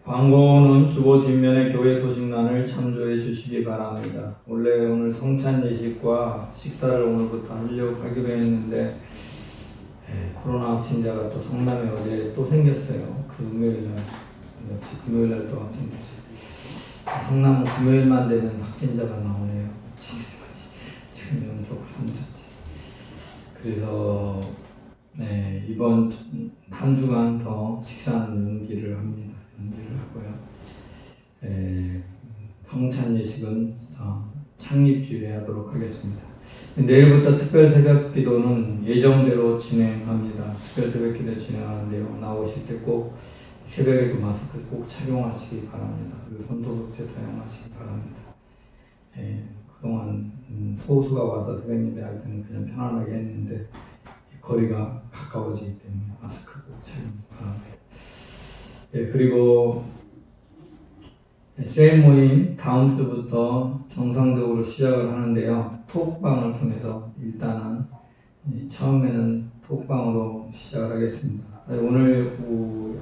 광고는 주보 뒷면의 교회 소식란을 참조해 주시기 바랍니다. 원래 오늘 성찬 예식과 식사를 오늘부터 하려고 하기로 했는데 코로나 확진자가 또 성남에 어제 또 생겼어요. 금요일날 금요일날 또 확진됐어요. 성남은 금요일만 되면 확진자가 나오네요. 지금 연속 3주째. 그래서 이번 한 주간 더 식사는 연기를 합니다. 연기를 하고요. 성찬 예식은 창립주일에 하도록 하겠습니다. 내일부터 특별 새벽 기도는 예정대로 진행합니다. 특별 새벽 기도 진행하는데요. 나오실 때 꼭 새벽에도 마스크 꼭 착용하시기 바랍니다. 그리고 손소독제 사용하시기 바랍니다. 그동안 소수가 와서 새벽 예배 할 때는 그냥 편안하게 했는데 거리가 가까워지기 때문에 마스크 꼭 착용 바랍니다. 그리고 셀 모임 다음 주부터 정상적으로 시작을 하는데요. 톡방을 통해서 일단은 처음에는 톡방으로 시작을 하겠습니다. 오늘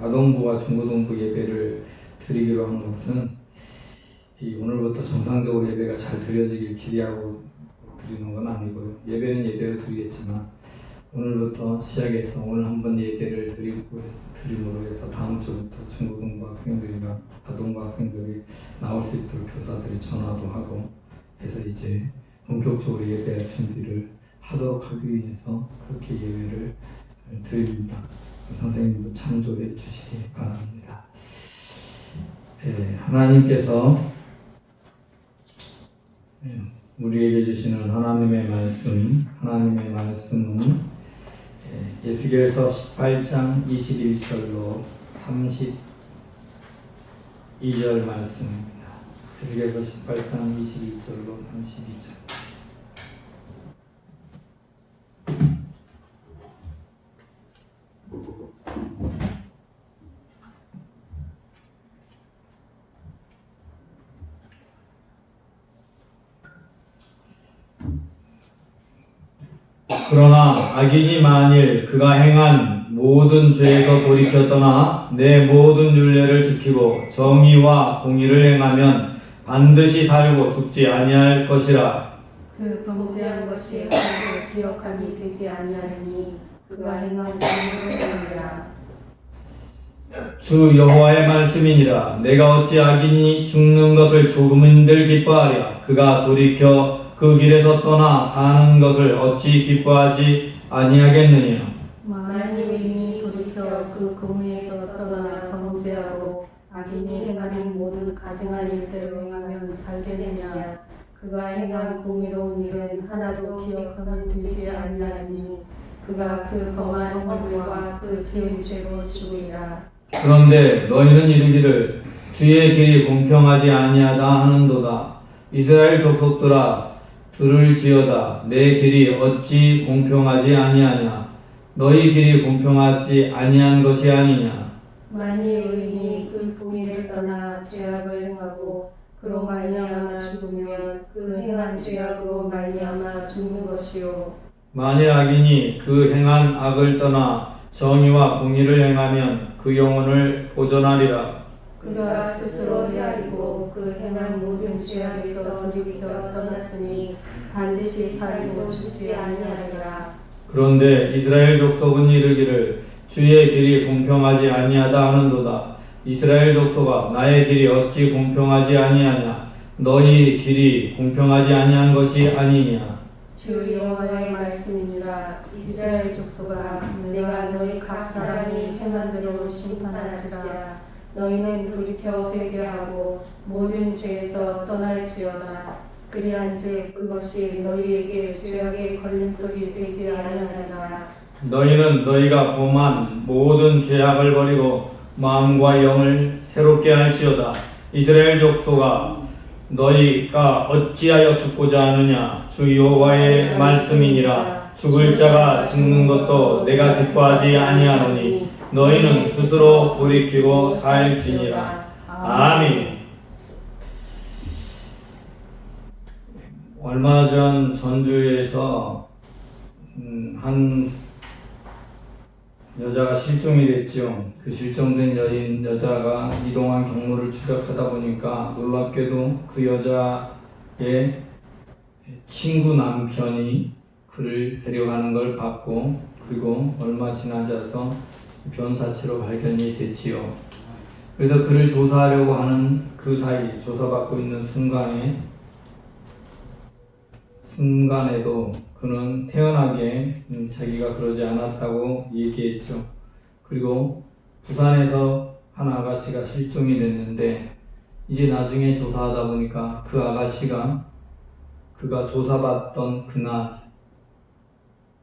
아동부와 중고등부 예배를 드리기로 한 것은 오늘부터 정상적으로 예배가 잘 드려지길 기대하고 드리는 건 아니고요. 예배는 예배로 드리겠지만 오늘부터 시작해서 오늘 한번 예배를 드림으로 해서 다음 주부터 중고등부 학생들이나 아동부 학생들이 나올 수 있도록 교사들이 전화도 하고 해서 이제 본격적으로 예배할 준비를 하도록 하기 위해서 그렇게 예배를 드립니다. 선생님도 참조해 주시기 바랍니다. 하나님께서 우리에게 주시는 하나님의 말씀은 에스겔서 18장 21절로 32절 말씀입니다. 에스겔서 18장 21절로 32절. 그러나 악인이 만일 그가 행한 모든 죄에서 돌이켜 떠나 내 모든 율례를 지키고 정의와 공의를 행하면 반드시 살고 죽지 아니할 것이라. 그 범죄한 것이 하나도 기억함이 되지 아니하리니 그가 행한 공의로니라. 주 여호와의 말씀이니라. 내가 어찌 악인이 죽는 것을 조금은들 기뻐하랴. 그가 돌이켜 그 길에서 떠나 사는 것을 어찌 기뻐하지 아니하겠느냐. 만일 의인이 돌이켜 그 공의에서 떠나 범죄하고 악인이 행하는 모든 가증한 일대로 행하면 살게 되냐. 그가 행한 공의로운 일은 하나도 기억함이 되지 아니하리니 그가 그 범한 허물과 그 지은 죄로 죽으리라. 그런데 너희는 이르기를 주의 길이 공평하지 아니하다 하는도다. 이스라엘 족속들아 들을지어다. 내 길이 어찌 공평하지 아니하냐. 너희 길이 공평하지 아니한 것이 아니냐. 만일 의인이 그 공의를 떠나 죄악을 행하고 그로 말미암아 죽으면 그 행한 죄악으로 말미암아 죽는 것이요. 만일 악인이 그 행한 악을 떠나 정의와 공의를 행하면 그 영혼을 보존하리라. 그가 스스로 헤아리고 그 행한 모든 죄악에서 돌이켜 떠났으니 반드시 살고 죽지 아니하리라. 그런데 이스라엘 족속은 이르기를 주의 길이 공평하지 아니하다 하는도다. 이스라엘 족속아 나의 길이 어찌 공평하지 아니하냐. 너희 길이 공평하지 아니한 것이 아니냐. 주 여호와의 말씀이니라. 이스라엘 족속아 내가 너희 각 사람이 행한 대로 심판할지라. 너희는 돌이켜 회개하고 모든 죄에서 떠날지어다. 그리한즉 그것이 너희에게 죄악의 걸림돌이 되지 아니하리라. 너희는 너희가 범한 모든 죄악을 버리고 마음과 영을 새롭게 할지어다. 이스라엘 족속아 너희가 어찌하여 죽고자 하느냐. 주 여호와의 말씀이니라. 죽을 자가 죽는 것도 내가 기뻐하지 아니하노니 너희는 스스로 돌이키고 살지니라. 아멘. 얼마 전 전주에서 한 여자가 실종이 됐죠. 그 실종된 여자가 이동한 경로를 추적하다 보니까 놀랍게도 그 여자의 친구 남편이 그를 데려가는 걸 봤고, 그리고 얼마 지나자서 변사체로 발견이 됐지요. 그래서 그를 조사하려고 하는 그 사이, 조사받고 있는 순간에도 그는 태연하게 자기가 그러지 않았다고 얘기했죠. 그리고 부산에서 한 아가씨가 실종이 됐는데, 이제 나중에 조사하다 보니까 그 아가씨가 그가 조사받던 그날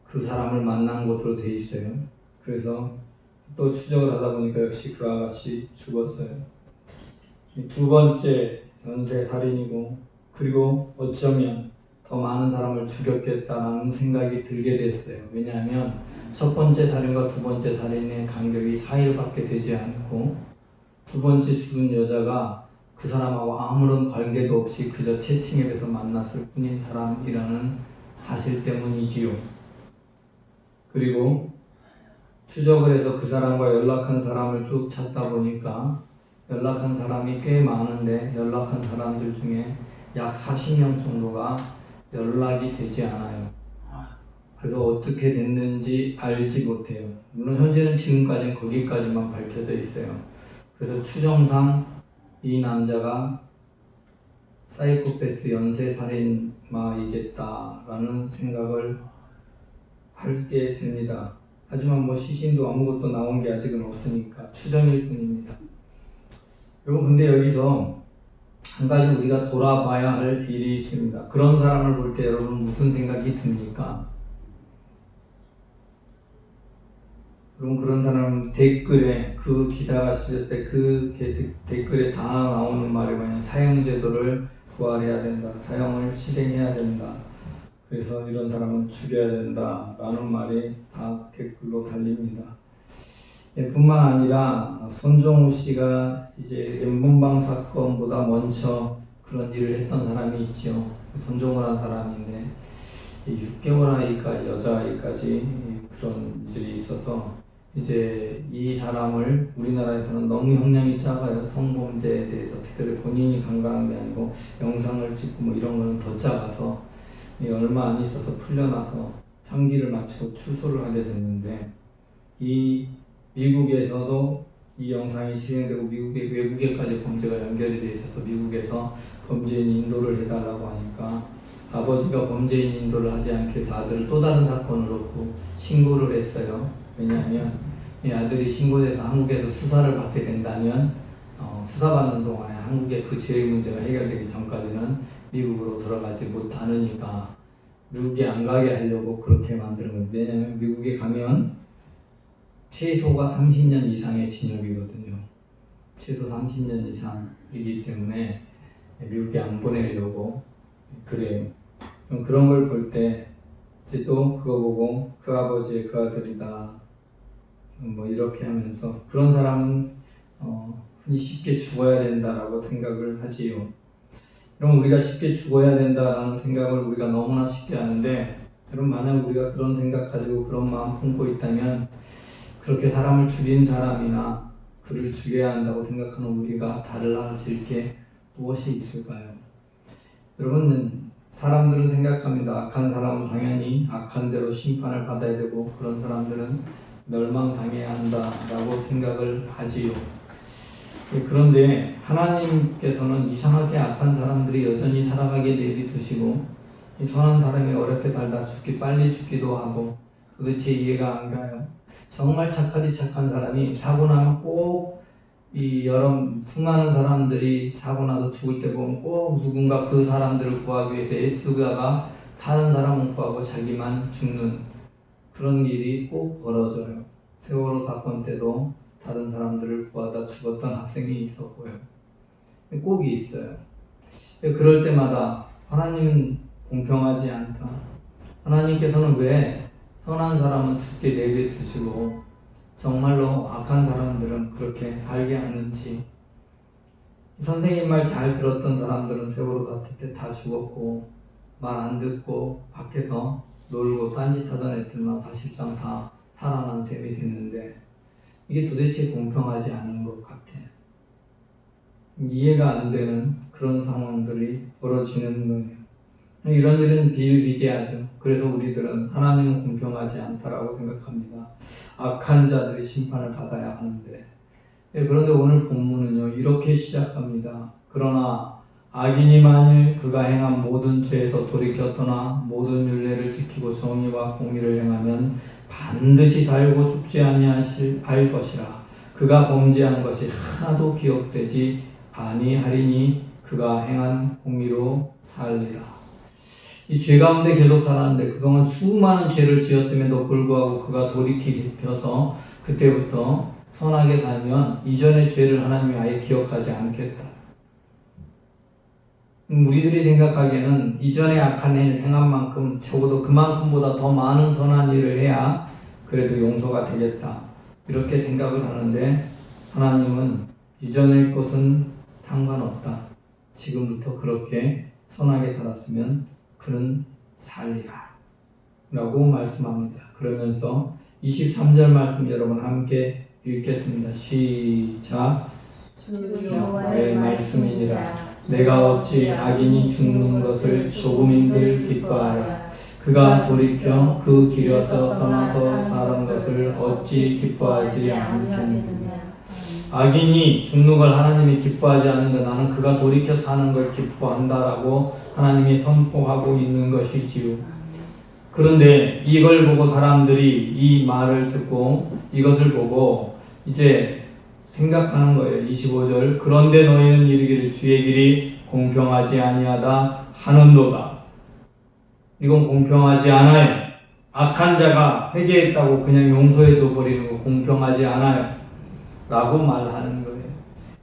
그 사람을 만난 곳으로 돼 있어요. 그래서 또 추적을 하다 보니까 역시 그 아가씨 죽었어요. 두 번째 연쇄 살인이고, 그리고 어쩌면 더 많은 사람을 죽였겠다라는 생각이 들게 됐어요. 왜냐하면 첫 번째 살인과 두 번째 살인의 간격이 4일밖에 되지 않고, 두 번째 죽은 여자가 그 사람하고 아무런 관계도 없이 그저 채팅앱에서 만났을 뿐인 사람이라는 사실 때문이지요. 그리고 추적을 해서 그 사람과 연락한 사람을 쭉 찾다 보니까 연락한 사람이 꽤 많은데, 연락한 사람들 중에 약 40명 정도가 연락이 되지 않아요. 그래서 어떻게 됐는지 알지 못해요. 물론 현재는 지금까지는 거기까지만 밝혀져 있어요. 그래서 추정상 이 남자가 사이코패스 연쇄살인마이겠다라는 생각을 하게 됩니다. 하지만 시신도 아무것도 나온 게 아직은 없으니까 추정일 뿐입니다. 여러분, 근데 여기서 한 가지 우리가 돌아봐야 할 일이 있습니다. 그런 사람을 볼 때 여러분 무슨 생각이 듭니까? 여러분, 그런 사람 댓글에, 그 기사가 쓰였을 때 그 댓글에 다 나오는 말이 뭐냐, 사형제도를 부활해야 된다, 사형을 실행해야 된다, 그래서 이런 사람은 죽여야 된다 라는 말이 다 댓글로 달립니다. 뿐만 아니라 손정우 씨가 이제 엠번방 사건보다 먼저 그런 일을 했던 사람이 있죠. 손정우라는 사람인데 6개월 아이가 여자아이까지 그런 일이 있어서 이제 이 사람을 우리나라에서는 너무 형량이 작아요. 성범죄에 대해서 특별히 본인이 강간한 게 아니고 영상을 찍고 이런 거는 더 작아서 얼마 안 있어서 풀려나서 형기를 마치고 출소를 하게 됐는데, 이 미국에서도 이 영상이 실행되고 외국에까지 범죄가 연결이 돼 있어서 미국에서 범죄인 인도를 해달라고 하니까 아버지가 범죄인 인도를 하지 않기 위해서 아들을 또 다른 사건을 놓고 신고를 했어요. 왜냐하면 이 아들이 신고돼서 한국에서 수사를 받게 된다면 수사받는 동안에 한국의 그 죄의 문제가 해결되기 전까지는 미국으로 돌아가지 못하니까 미국에 안 가게 하려고 그렇게 만드는 거예요. 왜냐하면 미국에 가면 최소가 30년 이상의 징역이거든요. 최소 30년 이상이기 때문에 미국에 안 보내려고 그래요. 그런 걸 볼 때 이제 또 그거 보고 그 아버지의 그 아들이다 이렇게 하면서 그런 사람은 흔히 쉽게 죽어야 된다라고 생각을 하지요. 그럼 우리가 쉽게 죽어야 된다라는 생각을 우리가 너무나 쉽게 하는데, 여러분, 만약 우리가 그런 생각 가지고 그런 마음 품고 있다면 그렇게 사람을 죽인 사람이나 그를 죽여야 한다고 생각하는 우리가 달라질 게 무엇이 있을까요? 여러분, 사람들은 생각합니다. 악한 사람은 당연히 악한 대로 심판을 받아야 되고 그런 사람들은 멸망당해야 한다라고 생각을 하지요. 그런데 하나님께서는 이상하게 악한 사람들이 여전히 살아가게 내비두시고 이 선한 사람이 어렵게 살다 빨리 죽기도 하고, 도대체 이해가 안 가요. 정말 착한 사람이 사고 나면 꼭 수많은 사람들이 사고 나서 죽을 때 보면 꼭 누군가 그 사람들을 구하기 위해서 애쓰다가 다른 사람은 구하고 자기만 죽는 그런 일이 꼭 벌어져요. 세월호 사건 때도 다른 사람들을 구하다 죽었던 학생이 있었고요. 꼭 있어요. 그럴 때마다 하나님은 공평하지 않다. 하나님께서는 왜 선한 사람은 죽게 내버려두시고 정말로 악한 사람들은 그렇게 살게 하는지. 선생님 말 잘 들었던 사람들은 세월호 사태 때 다 죽었고, 말 안 듣고 밖에서 놀고 딴짓하던 애들만 사실상 다 살아난 셈이 됐는데 이게 도대체 공평하지 않은 것 같아요. 이해가 안 되는 그런 상황들이 벌어지는 거예요. 이런 일은 비일비재하죠. 그래서 우리들은 하나님은 공평하지 않다라고 생각합니다. 악한 자들이 심판을 받아야 하는데, 그런데 오늘 본문은요 이렇게 시작합니다. 그러나 악인이 만일 그가 행한 모든 죄에서 돌이켜 떠나 모든 율례를 지키고 정의와 공의를 행하면 반드시 살고 죽지 아니할 것이라. 그가 범죄한 것이 하나도 기억되지 아니하리니 그가 행한 공의로 살리라. 이 죄 가운데 계속 살았는데 그동안 수많은 죄를 지었음에도 불구하고 그가 돌이켜서 그때부터 선하게 살면 이전의 죄를 하나님이 아예 기억하지 않겠다. 우리들이 생각하기에는 이전에 악한 일을 행한 만큼 적어도 그만큼보다 더 많은 선한 일을 해야 그래도 용서가 되겠다. 이렇게 생각을 하는데 하나님은 이전의 것은 상관없다. 지금부터 그렇게 선하게 살았으면 그는 살리라 라고 말씀합니다. 그러면서 23절 말씀 여러분 함께 읽겠습니다. 시작. 주 여호와의 말씀이니라. 내가 어찌 악인이 죽는 것을 조금인들 기뻐하랴. 그가 돌이켜 그 길에서 떠나서 살은 것을 어찌 기뻐하지 않겠느냐. 악인이 죽는 걸 하나님이 기뻐하지 않는데 나는 그가 돌이켜 사는 걸 기뻐한다라고 하나님이 선포하고 있는 것이지요. 그런데 이걸 보고 사람들이 이 말을 듣고 이것을 보고 이제 생각하는 거예요. 25절. 그런데 너희는 이르기를 주의 길이 공평하지 아니하다 하는도다. 이건 공평하지 않아요. 악한 자가 회개했다고 그냥 용서해 줘 버리는 거 공평하지 않아요. 라고 말하는 거예요.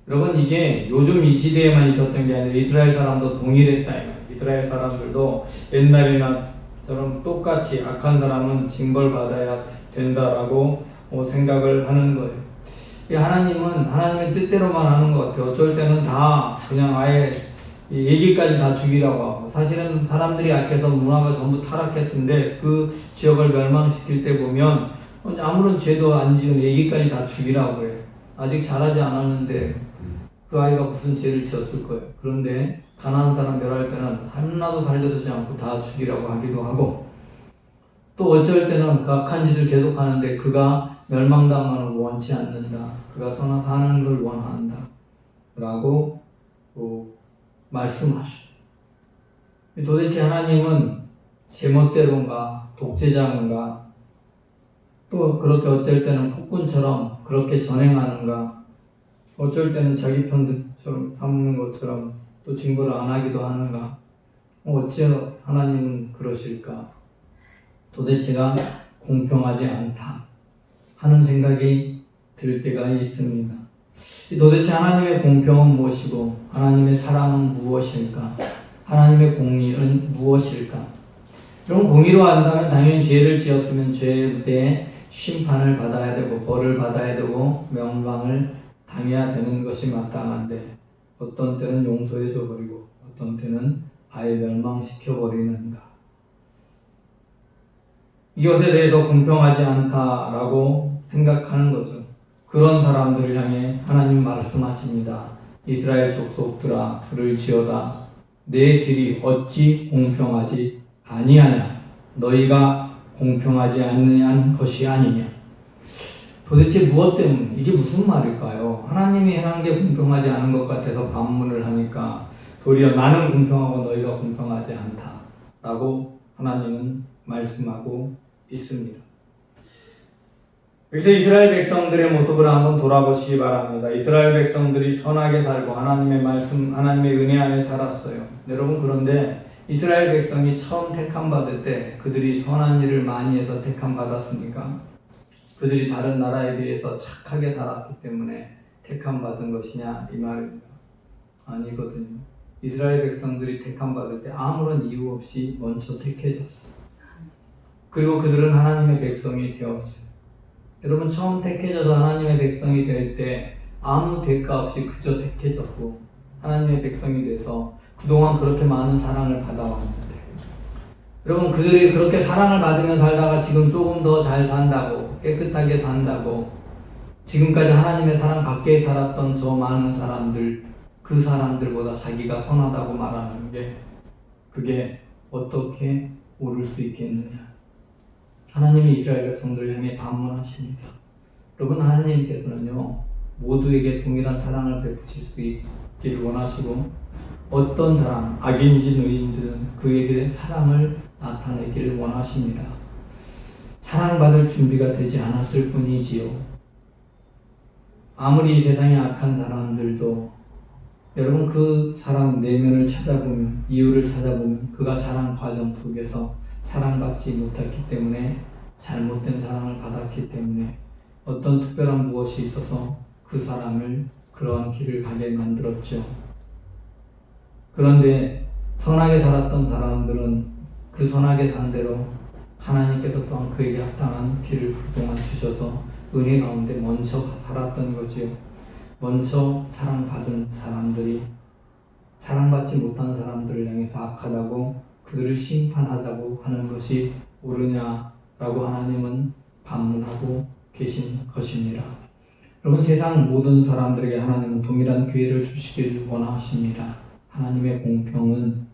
여러분 이게 요즘 이 시대에만 있었던 게 아니라 이스라엘 사람도 동일했다. 이스라엘 사람들도 옛날이나처럼 똑같이 악한 사람은 징벌받아야 된다라고 생각을 하는 거예요. 하나님은 하나님의 뜻대로만 하는 것 같아요. 어쩔 때는 다 그냥 아예 얘기까지 다 죽이라고 하고, 사실은 사람들이 약해서 문화가 전부 타락했던데 그 지역을 멸망시킬 때 보면 아무런 죄도 안 지은 애기까지 다 죽이라고 해요. 아직 자라지 않았는데 그 아이가 무슨 죄를 지었을 거예요. 그런데 가난한 사람 멸할 때는 하나도 살려두지 않고 다 죽이라고 하기도 하고, 또 어쩔 때는 그 악한 짓을 계속하는데 그가 멸망당하는 걸 원치 않는다. 그가 떠나 사는 걸 원한다. 라고 말씀하시죠. 도대체 하나님은 제멋대로인가, 독재자인가, 또 그렇게 어쩔 때는 폭군처럼 그렇게 전행하는가, 어쩔 때는 자기 편처럼 삼는 것처럼 또 징벌을 안 하기도 하는가, 어째 하나님은 그러실까? 도대체가 공평하지 않다 하는 생각이 들 때가 있습니다. 도대체 하나님의 공평은 무엇이고 하나님의 사랑은 무엇일까? 하나님의 공의는 무엇일까? 여러분, 공의로 한다면 당연히 죄를 지었으면 죄에 대해 심판을 받아야 되고 벌을 받아야 되고 명망을 당해야 되는 것이 마땅한데 어떤 때는 용서해 줘 버리고 어떤 때는 아예 멸망시켜 버리는가? 이것에 대해서 공평하지 않다라고 생각하는 거죠. 그런 사람들을 향해 하나님 말씀하십니다. 이스라엘 족속들아 들을 지어다. 내 길이 어찌 공평하지 아니하냐. 너희가 공평하지 않는 것이 아니냐. 도대체 무엇 때문에? 이게 무슨 말일까요? 하나님이 행한 게 공평하지 않은 것 같아서 반문을 하니까 도리어 나는 공평하고 너희가 공평하지 않다 라고 하나님은 말씀하고 있습니다. 그래서 이스라엘 백성들의 모습을 한번 돌아보시기 바랍니다. 이스라엘 백성들이 선하게 살고 하나님의 말씀, 하나님의 은혜 안에 살았어요. 여러분, 그런데 이스라엘 백성이 처음 택함 받을 때 그들이 선한 일을 많이 해서 택함 받았습니까? 그들이 다른 나라에 비해서 착하게 살았기 때문에 택함 받은 것이냐 이 말입니다. 아니거든요. 이스라엘 백성들이 택함 받을 때 아무런 이유 없이 먼저 택해졌어요. 그리고 그들은 하나님의 백성이 되었어요. 여러분, 처음 택해져서 하나님의 백성이 될 때 아무 대가 없이 그저 택해졌고 하나님의 백성이 돼서 그동안 그렇게 많은 사랑을 받아왔는데 여러분, 그들이 그렇게 사랑을 받으며 살다가 지금 조금 더 잘 산다고, 깨끗하게 산다고, 지금까지 하나님의 사랑 밖에 살았던 저 많은 사람들, 그 사람들보다 자기가 선하다고 말하는 게, 그게 어떻게 옳을 수 있겠느냐. 하나님이 이스라엘 백성들을 향해 반문하십니다. 여러분, 하나님께서는요, 모두에게 동일한 사랑을 베푸실 수 있기를 원하시고, 어떤 사람, 악인이든 의인들은 그에게 사랑을 나타내기를 원하십니다. 사랑받을 준비가 되지 않았을 뿐이지요. 아무리 이 세상에 악한 사람들도 여러분, 그 사람 내면을 찾아보면, 이유를 찾아보면 그가 자란 과정 속에서 사랑받지 못했기 때문에, 잘못된 사랑을 받았기 때문에 어떤 특별한 무엇이 있어서 그 사람을 그러한 길을 가게 만들었죠. 그런데 선하게 살았던 사람들은 그 선하게 산 대로 하나님께서 또한 그에게 합당한 길을 그동안 주셔서 은혜 가운데 먼저 살았던 거지요. 먼저 사랑받은 사람들이 사랑받지 못한 사람들을 향해서 악하다고 그들을 심판하자고 하는 것이 옳으냐라고 하나님은 반문하고 계신 것입니다. 여러분, 세상 모든 사람들에게 하나님은 동일한 기회를 주시길 원하십니다. 하나님의 공평은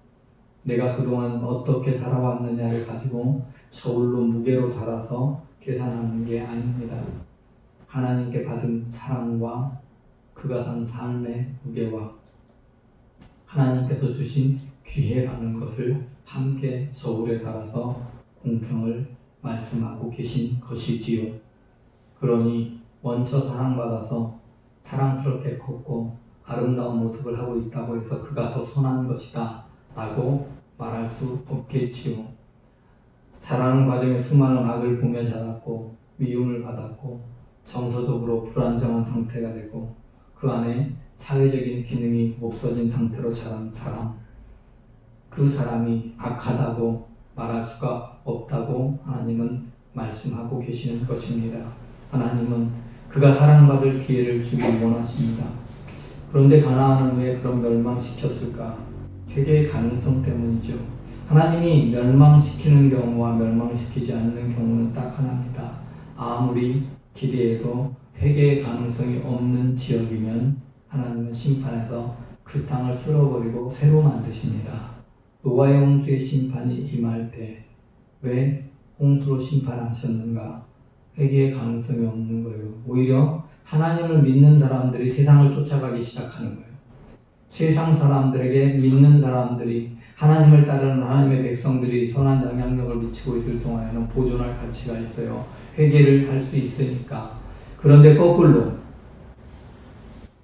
내가 그동안 어떻게 살아왔느냐를 가지고 저울로 무게로 달아서 계산하는 게 아닙니다. 하나님께 받은 사랑과 그가 산 삶의 무게와 하나님께서 주신 기회라는 것을 함께 저울에 달아서 공평을 말씀하고 계신 것이지요. 그러니 먼저 사랑받아서 사랑스럽게 컸고 아름다운 모습을 하고 있다고 해서 그가 더 선한 것이다 라고 말할 수 없겠지요. 자라는 과정에 수많은 악을 보며 자랐고 미움을 받았고 정서적으로 불안정한 상태가 되고 그 안에 사회적인 기능이 없어진 상태로 자란 사람, 그 사람이 악하다고 말할 수가 없다고 하나님은 말씀하고 계시는 것입니다. 하나님은 그가 사랑받을 기회를 주길 원하십니다. 그런데 가나안은 왜 그럼 멸망시켰을까? 회개의 가능성 때문이죠. 하나님이 멸망시키는 경우와 멸망시키지 않는 경우는 딱 하나입니다. 아무리 기대해도 회개의 가능성이 없는 지역이면 하나님은 심판해서 그 땅을 쓸어버리고 새로 만드십니다. 노아의 홍수의 심판이 임할 때 왜 홍수로 심판하셨는가? 회개의 가능성이 없는 거예요. 오히려 하나님을 믿는 사람들이 세상을 쫓아가기 시작하는 거예요. 세상 사람들에게 믿는 사람들이 하나님을 따르는 하나님의 백성들이 선한 영향력을 미치고 있을 동안에는 보존할 가치가 있어요. 회개를 할 수 있으니까. 그런데 거꾸로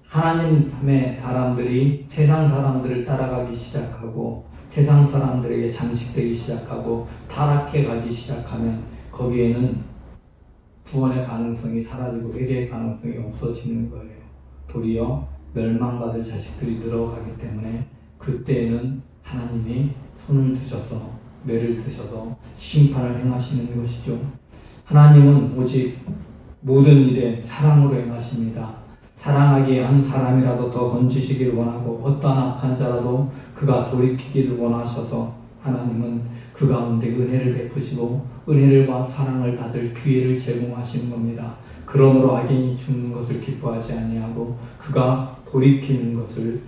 하나님의 사람들이 세상 사람들을 따라가기 시작하고 세상 사람들에게 장식되기 시작하고 타락해 가기 시작하면 거기에는 구원의 가능성이 사라지고 회개의 가능성이 없어지는 거예요. 도리어 멸망받을 자식들이 늘어가기 때문에 그때에는 하나님이 손을 드셔서 매를 드셔서 심판을 행하시는 것이죠. 하나님은 오직 모든 일에 사랑으로 행하십니다. 사랑하기에 한 사람이라도 더 건지시기를 원하고 어떠한 악한 자라도 그가 돌이키기를 원하셔서 하나님은 그 가운데 은혜를 베푸시고 은혜를과 사랑을 받을 기회를 제공하시는 겁니다. 그러므로 악인이 죽는 것을 기뻐하지 아니하고 그가 돌이키는 것을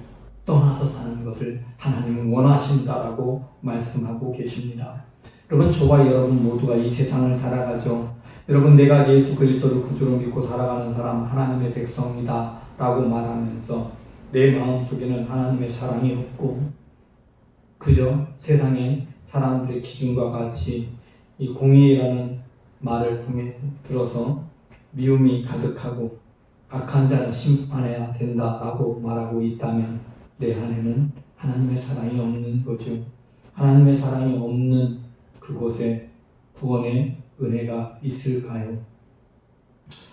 떠나서 사는 것을 하나님은 원하신다라고 말씀하고 계십니다. 여러분, 저와 여러분 모두가 이 세상을 살아가죠. 여러분, 내가 예수 그리스도를 구주로 믿고 살아가는 사람 하나님의 백성이다 라고 말하면서 내 마음속에는 하나님의 사랑이 없고 그저 세상의 사람들의 기준과 같이 이 공의라는 말을 통해 들어서 미움이 가득하고 악한 자는 심판해야 된다라고 말하고 있다면 내 안에는 하나님의 사랑이 없는 거죠. 하나님의 사랑이 없는 그곳에 구원의 은혜가 있을까요?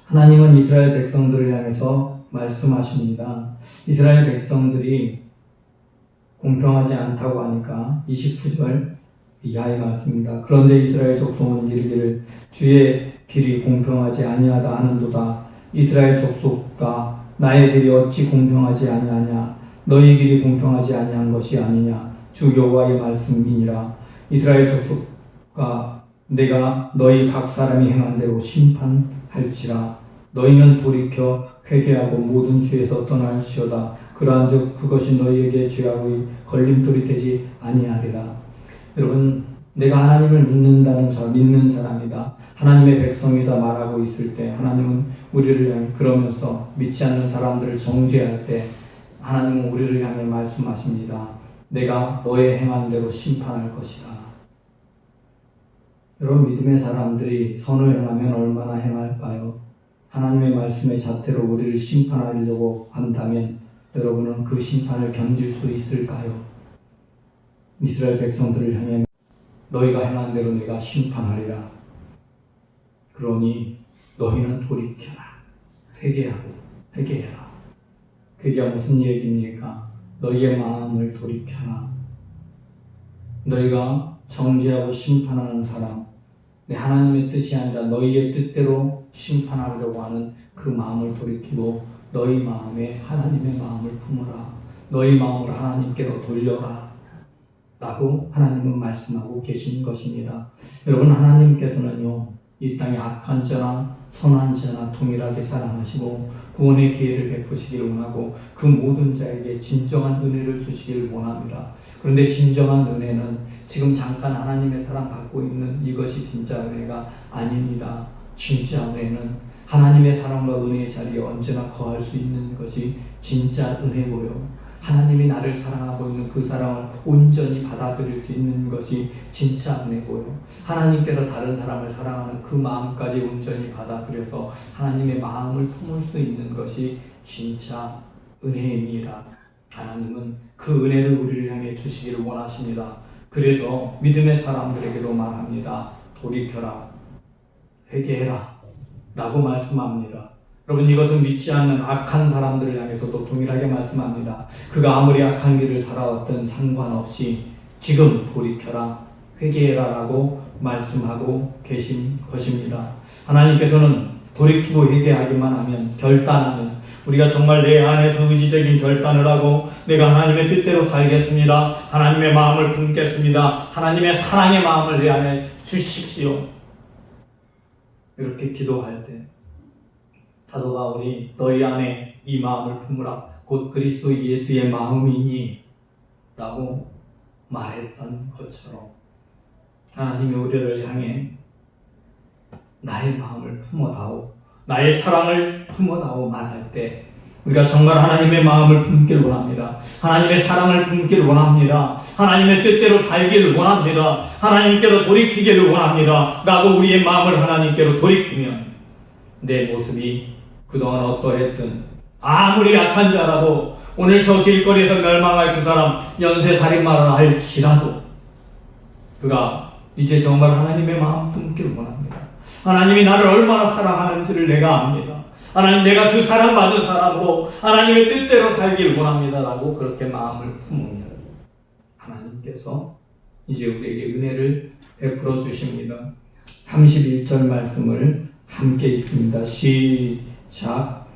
하나님은 이스라엘 백성들을 향해서 말씀하십니다. 이스라엘 백성들이 공평하지 않다고 하니까 29절 이하의 말씀입니다. 그런데 이스라엘 족속은 이르기를 주의 길이 공평하지 아니하다 하는도다. 이스라엘 족속과 나의 길이 어찌 공평하지 아니하냐? 너희 길이 공평하지 아니한 것이 아니냐? 주 여호와의 말씀이니라. 이스라엘 족속 내가 너희 각 사람이 행한 대로 심판할지라. 너희는 돌이켜 회개하고 모든 죄에서 떠날지어다. 그러한즉 그것이 너희에게 죄악의 걸림돌이 되지 아니하리라. 여러분, 내가 하나님을 믿는 사람이다, 하나님의 백성이다 말하고 있을 때 하나님은 우리를 향해, 그러면서 믿지 않는 사람들을 정죄할 때 하나님은 우리를 향해 말씀하십니다. 내가 너의 행한 대로 심판할 것이다. 여러분, 믿음의 사람들이 선을 행하면 얼마나 행할까요? 하나님의 말씀의 잣대로 우리를 심판하려고 한다면 여러분은 그 심판을 견딜 수 있을까요? 이스라엘 백성들을 향해 너희가 행한 대로 내가 심판하리라. 그러니 너희는 돌이켜라. 회개해라. 회개가 무슨 얘기입니까? 너희의 마음을 돌이켜라. 너희가 정죄하고 심판하는 사람, 내 하나님의 뜻이 아니라 너희의 뜻대로 심판하려고 하는 그 마음을 돌이키고 너희 마음에 하나님의 마음을 품어라. 너희 마음을 하나님께로 돌려라. 라고 하나님은 말씀하고 계신 것입니다. 여러분, 하나님께서는요, 이 땅에 악한 자나 선한 자나 동일하게 사랑하시고 구원의 기회를 베푸시기를 원하고 그 모든 자에게 진정한 은혜를 주시기를 원합니다. 그런데 진정한 은혜는 지금 잠깐 하나님의 사랑 받고 있는 이것이 진짜 은혜가 아닙니다. 진짜 은혜는 하나님의 사랑과 은혜의 자리에 언제나 거할 수 있는 것이 진짜 은혜고요. 하나님이 나를 사랑하고 있는 그 사랑을 온전히 받아들일 수 있는 것이 진짜 은혜고요. 하나님께서 다른 사람을 사랑하는 그 마음까지 온전히 받아들여서 하나님의 마음을 품을 수 있는 것이 진짜 은혜입니다. 하나님은 그 은혜를 우리를 향해 주시기를 원하십니다. 그래서 믿음의 사람들에게도 말합니다. 돌이켜라. 회개해라. 라고 말씀합니다. 여러분, 이것은 믿지 않는 악한 사람들을 향해서도 동일하게 말씀합니다. 그가 아무리 악한 길을 살아왔든 상관없이 지금 돌이켜라, 회개해라 라고 말씀하고 계신 것입니다. 하나님께서는 돌이키고 회개하기만 하면, 결단하면, 우리가 정말 내 안에서 의지적인 결단을 하고 내가 하나님의 뜻대로 살겠습니다, 하나님의 마음을 품겠습니다, 하나님의 사랑의 마음을 내 안에 주십시오, 이렇게 기도할 때 사도 바울이 너희 안에 이 마음을 품으라, 곧 그리스도 예수의 마음이니 라고 말했던 것처럼 하나님이 우리를 향해 나의 마음을 품어다오, 나의 사랑을 품어다오 말할 때 우리가 정말 하나님의 마음을 품기를 원합니다. 하나님의 사랑을 품기를 원합니다. 하나님의 뜻대로 살기를 원합니다. 하나님께로 돌이키기를 원합니다 라고 우리의 마음을 하나님께로 돌이키면 내 모습이 그동안 어떠했든, 아무리 약한 자라도 오늘 저 길거리에서 멸망할 그 사람 연쇄살인마를 할지라도 그가 이제 정말 하나님의 마음 품기를 원합니다. 하나님이 나를 얼마나 사랑하는지를 내가 압니다. 하나님, 내가 그 사랑받은 사람으로 하나님의 뜻대로 살기를 원합니다 라고 그렇게 마음을 품으면 하나님께서 이제 우리에게 은혜를 베풀어 주십니다. 31절 말씀을 함께 읽습니다. 시작.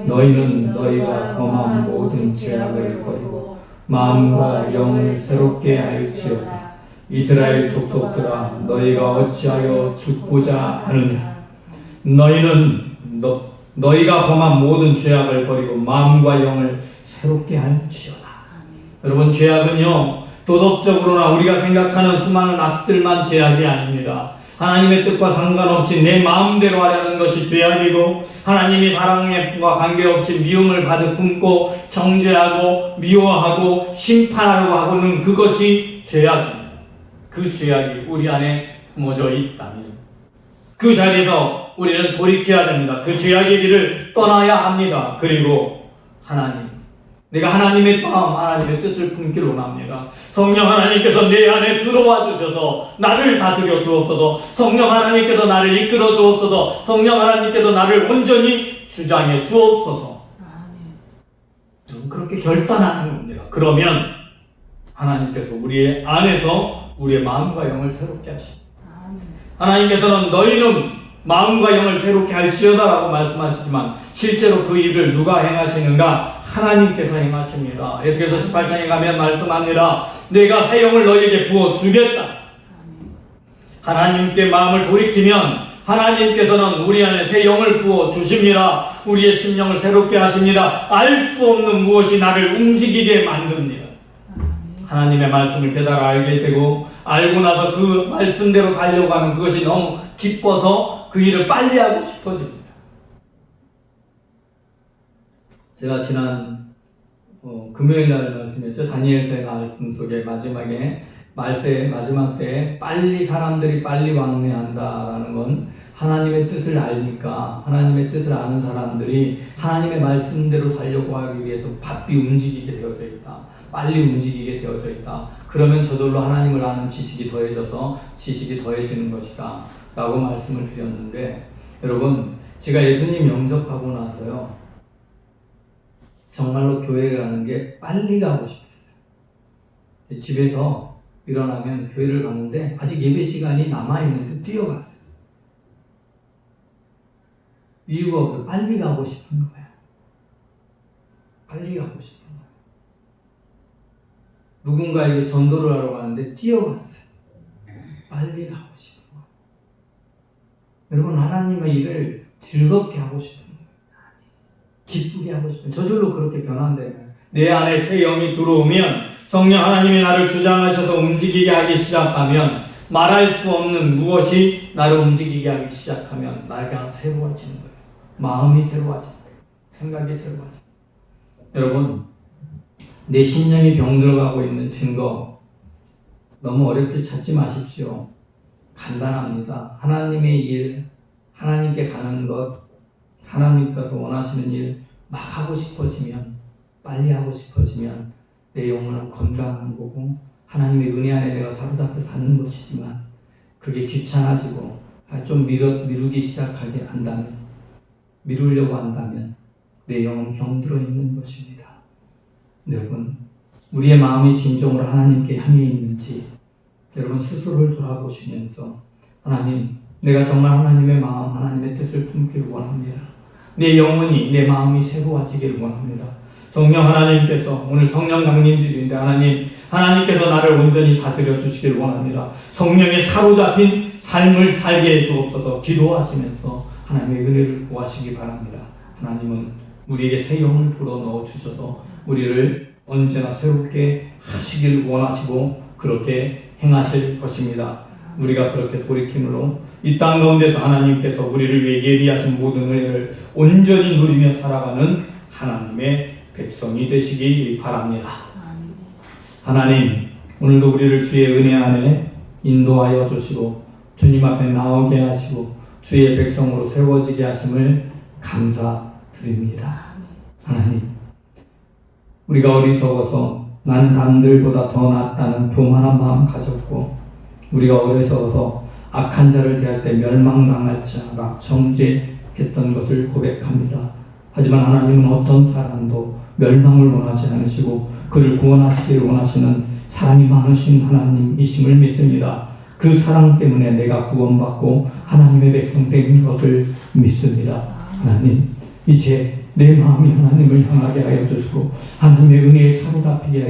너희는 너희가 범한 모든 죄악을 버리고 마음과 영을 새롭게 할지어다. 이스라엘 족속들아, 너희가 어찌하여 죽고자 하느냐. 너희가 범한 모든 죄악을 버리고 마음과 영을 새롭게 할지어다. 여러분, 죄악은요, 도덕적으로나 우리가 생각하는 수많은 악들만 죄악이 아닙니다. 하나님의 뜻과 상관없이 내 마음대로 하려는 것이 죄악이고, 하나님이 사랑과 관계없이 미움을 품고 정죄하고 미워하고 심판하려고 하고는 그것이 죄악입니다. 그 죄악이 우리 안에 품어져 있다면 그 자리에서 우리는 돌이켜야 됩니다. 그 죄악의 길을 떠나야 합니다. 그리고 내가 하나님의 마음, 하나님의 뜻을 품기를 원합니다. 성령 하나님께서 내 안에 들어와 주셔서 나를 다스려 주옵소서. 성령 하나님께서 나를 이끌어 주옵소서. 성령 하나님께서 나를 온전히 주장해 주옵소서. 좀 그렇게 결단하는 겁니다. 그러면 하나님께서 우리의 안에서 우리의 마음과 영을 새롭게 하십니다. 하나님께서는 너희는 마음과 영을 새롭게 할지어다 라고 말씀하시지만 실제로 그 일을 누가 행하시는가? 하나님께서 행하십니다. 에스겔서 18장에 가면 말씀합니다. 내가 새 영을 너희에게 부어주겠다. 하나님께 마음을 돌이키면 하나님께서는 우리 안에 새 영을 부어 주십니다. 우리의 심령을 새롭게 하십니다. 알 수 없는 무엇이 나를 움직이게 만듭니다. 하나님의 말씀을 깨달아 알게 되고, 알고 나서 그 말씀대로 가려고 하면 그것이 너무 기뻐서 그 일을 빨리 하고 싶어집니다. 제가 지난 금요일 날 말씀했죠. 다니엘서의 말씀 속에 마지막에 마지막 때에 사람들이 빨리 왕래한다라는 건 하나님의 뜻을 알니까, 하나님의 뜻을 아는 사람들이 하나님의 말씀대로 살려고 하기 위해서 바삐 움직이게 되어져 있다. 빨리 움직이게 되어져 있다. 그러면 저절로 하나님을 아는 지식이 더해져서 지식이 더해지는 것이다 라고 말씀을 드렸는데, 여러분, 제가 예수님 영접하고 나서요, 정말로 교회에 가는 게 빨리 가고 싶었어요. 집에서 일어나면 교회를 가는데 아직 예배 시간이 남아있는데 뛰어갔어요. 이유가 없어. 빨리 가고 싶은 거야. 빨리 가고 싶은 거야. 누군가에게 전도를 하러 가는데 뛰어갔어요. 빨리 가고 싶은 거야. 여러분, 하나님의 일을 즐겁게 하고 싶은 거예요. 기쁘게 하고 싶은, 저절로 그렇게 변한다는 거예요. 내 안에 새 영이 들어오면, 성령 하나님이 나를 주장하셔서 움직이게 하기 시작하면, 말할 수 없는 무엇이 나를 움직이게 하기 시작하면 나가 새로워지는 거예요. 마음이 새로워지는 거예요. 생각이 새로워지는 거예요. 여러분, 내 심령이 병들어가고 있는 증거 너무 어렵게 찾지 마십시오. 간단합니다. 하나님의 일, 하나님께 가는 것, 하나님께서 원하시는 일 막 하고 싶어지면, 빨리 하고 싶어지면 내 영혼은 건강한 거고 하나님의 은혜 안에 내가 사로잡혀 사는 것이지만, 그게 귀찮아지고 좀 미루기 시작하게 한다면, 미루려고 한다면 내 영은 병들어 있는 것입니다. 여러분, 우리의 마음이 진정으로 하나님께 향해 있는지 여러분 스스로를 돌아보시면서, 하나님, 내가 정말 하나님의 마음, 하나님의 뜻을 품기를 원합니다. 내 영혼이, 내 마음이 새로워지기를 원합니다. 성령 하나님께서, 오늘 성령 강림주일인데 하나님께서 나를 온전히 다스려 주시길 원합니다. 성령에 사로잡힌 삶을 살게 해 주옵소서. 기도하시면서 하나님의 은혜를 구하시기 바랍니다. 하나님은 우리에게 새 영을 불어넣어 주셔서 우리를 언제나 새롭게 하시길 원하시고 그렇게 행하실 것입니다. 우리가 그렇게 돌이킴으로 이 땅 가운데서 하나님께서 우리를 위해 예비하신 모든 은혜를 온전히 누리며 살아가는 하나님의 백성이 되시기 바랍니다. 하나님, 오늘도 우리를 주의 은혜 안에 인도하여 주시고 주님 앞에 나오게 하시고 주의 백성으로 세워지게 하심을 감사드립니다. 하나님, 우리가 어리석어서 나는 남들보다 더 낫다는 교만한 마음 가졌고, 우리가 어리석어서 악한 자를 대할 때 멸망당할지 알아 정죄했던 것을 고백합니다. 하지만 하나님은 어떤 사람도 멸망을 원하지 않으시고 그를 구원하시기를 원하시는 사랑이 많으신 하나님이심을 믿습니다. 그 사랑 때문에 내가 구원받고 하나님의 백성 된 것을 믿습니다. 하나님, 이제 내 마음이 하나님을 향하게 하여 주시고 하나님의 은혜에 사로잡히게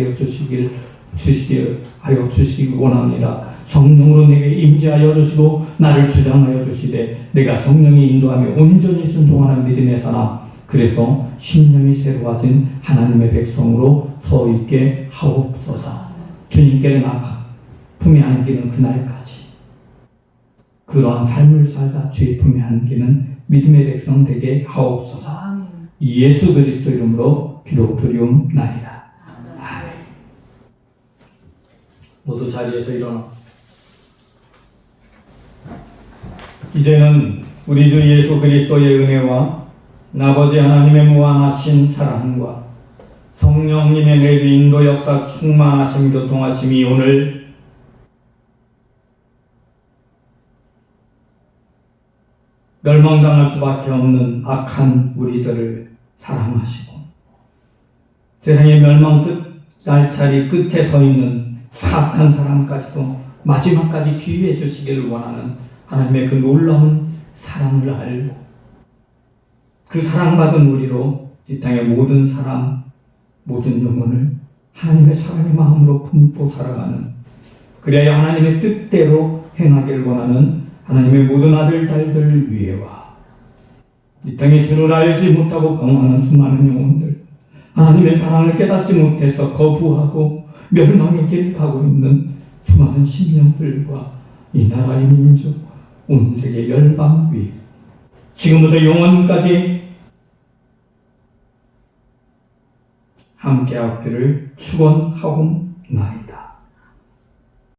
하여 주시길 원합니다. 성령으로 내게 임재하여 주시고 나를 주장하여 주시되 내가 성령이 인도하며 온전히 순종하는 믿음의 사람, 그래서 심령이 새로워진 하나님의 백성으로 서 있게 하옵소서. 주님께 나가 품에 안기는 그날까지 그러한 삶을 살다 주의 품에 안기는 믿음의 백성 되게 하옵소서. 예수 그리스도 이름으로 기도드리옵나이다. 아멘. 모두 자리에서 일어나. 이제는 우리 주 예수 그리스도의 은혜와 아버지 하나님의 무한하신 사랑과 성령님의 내주 인도 역사 충만하심 교통하심이 오늘 멸망당할 수밖에 없는 악한 우리들을 사랑하시고 세상의 멸망 날짜리 끝에 서 있는 사악한 사람까지도 마지막까지 기회해 주시기를 원하는 하나님의 그 놀라운 사랑을 알고 그 사랑받은 우리로 이 땅의 모든 사람, 모든 영혼을 하나님의 사랑의 마음으로 품고 살아가는, 그래야 하나님의 뜻대로 행하기를 원하는 하나님의 모든 아들, 딸들 위에와 이 땅에 주를 알지 못하고 방황하는 수많은 영혼들, 하나님의 사랑을 깨닫지 못해서 거부하고 멸망의 길을 가고 있는 수많은 심령들과 이 나라의 민족, 온 세계 열방 위 지금부터 영원까지 함께 하기를 축원하옵나이다.